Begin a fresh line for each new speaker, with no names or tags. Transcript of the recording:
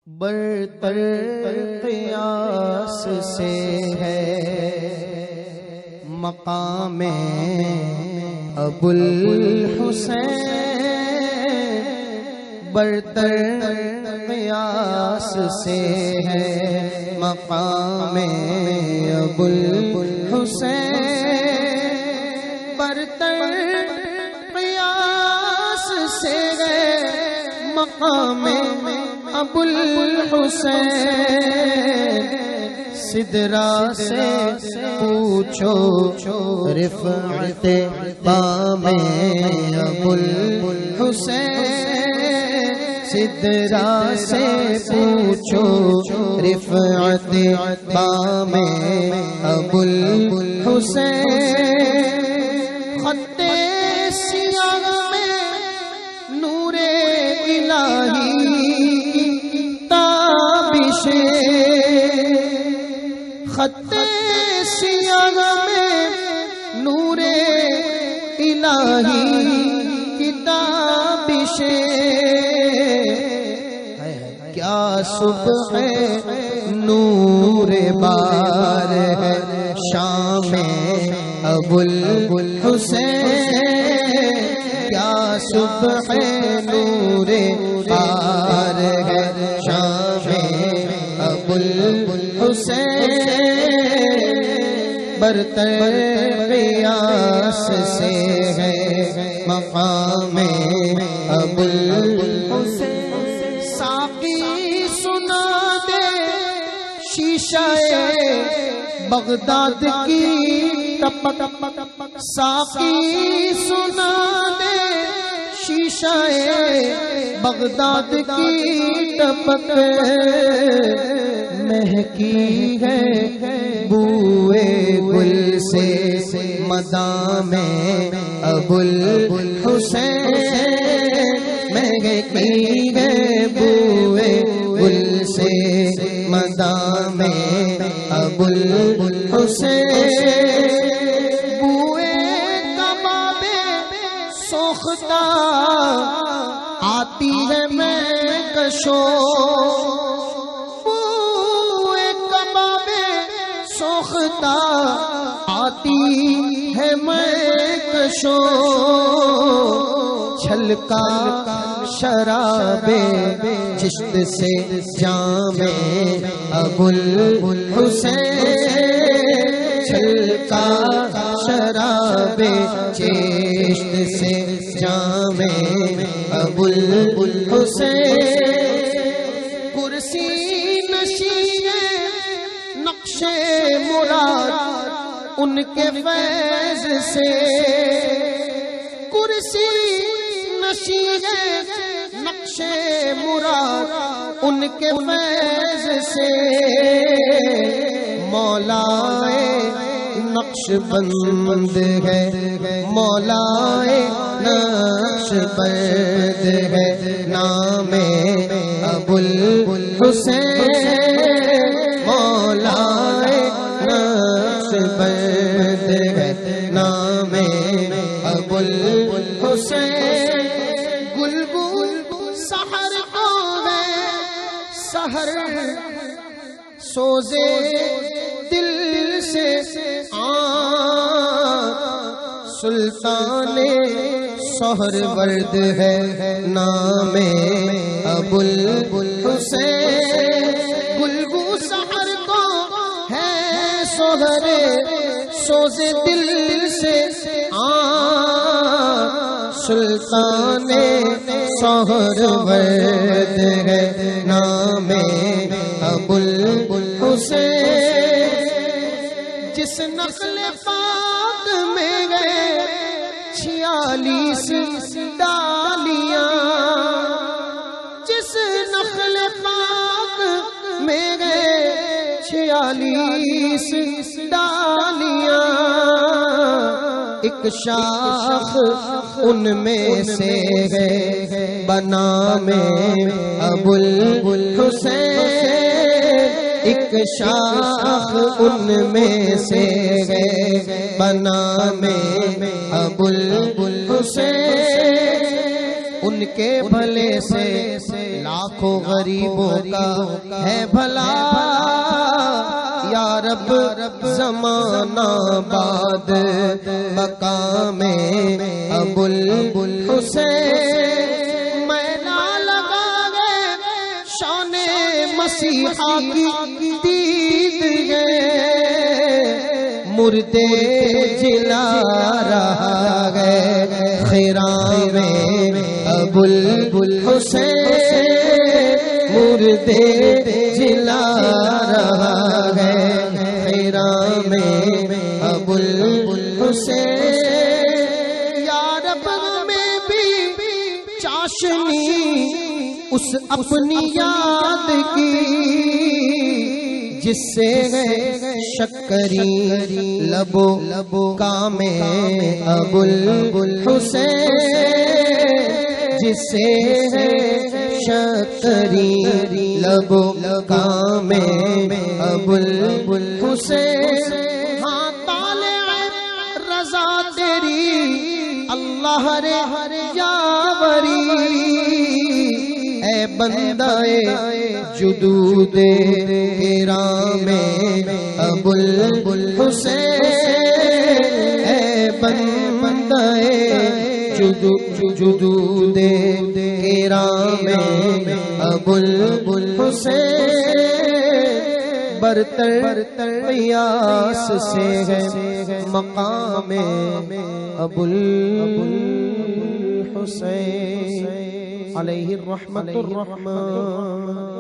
बरतर क़ियास से है मक़ामे अबुल हुसैन। बरतर क़ियास से है मक़ामे अबुल हुसैन। बरतर क़ियास से है मक़ामे अबुल हुसैन। सिदरा से पूछो रिफ़अत पामे अबुल हुसैन। सिदरा से पूछो रिफ़अत पामे अबुल हुसैन। ख़त्ते सियाह में नूरे इलाही ख़त्ते सियाह में नूरे इलाही किताबिशे। क्या सुबह नूरे बार है शामे अबुल हुसैन। क्या सुबह नूरे बार है शामे अबुल हुसैन। बरतर क़ियास से है मक़ामे अबुल हुसैन। साक़ी सुना दे शीशाए बगदाद की टपक। साक़ी सुना दे शीशाए बगदाद की टपक। महकी है बूए गुल से मदामे अबुल हुसैन। महकी है बूए गुल से मदामे अबुल हुसैन। बूए कबाबे सोख्ता आती है मैं कशो। सोख्ता आती है मैं कशो। छलका शराबे चिश्त से जामे अबुल हुसैन। छलका शराबे चिश्त से जामे अबुल हुसैन। कुर्सी नशीए नक्शे मुराद उनके फैज़ से। कुर्सी नशी है नक्शे मुराद उनके फैज़ से। मौलाए नक्शबंद है मौलाए नक्शबंद है नामे अबुल हुसैन। मौलाए नक्शबंद है नामे अबुल हुसैन। गुलगुल सहर को है सहर सोजे दिल से सुल्ताने सोहरवर्द है नामे अबुल हुसैन। गुलगुल सहर को है सोहरे सोजे दिल से सुल्ताने सोहरवर्द है नामे अबुल हुसैन। जिस नस्ल पाक में गए 46 डालियां। जिस नस्ल पाक में गए 46 डालियां। एक शाख उनमें से है बनामे अबुल हुसैन। एक शाख उनमें से है बनामे अबुल हुसैन। उन उनके भले से लाखों गरीबों का है भला। या रब ज़माना बाद मकामे अबुल हुसैन मैला लगा गए शाने मसीहा की दीद गए। मुर्दे जिला रहा गए खिरा में अबुल हुसैन। मुर्दे जिला रहा गए खिरा में अबुल हुसैन। या रब में भी चाशनी उस अपनी याद की जिससे है शक्करी लबो कामे अबुल हुसैन। जिससे है शक्करी लबो कामे अबुल हुसैन। हाँ ताले रज़ा तेरी अल्लाह रे यावरी। ऐ बंदाए जुदूदे किरामे अबुल हुसैन। ऐ बंदाए जुदूदे किरामे अबुल हुसैन। बरतर प्यास से है मकामे अबुल हुसैन अलैहि रहमतुर रहमान।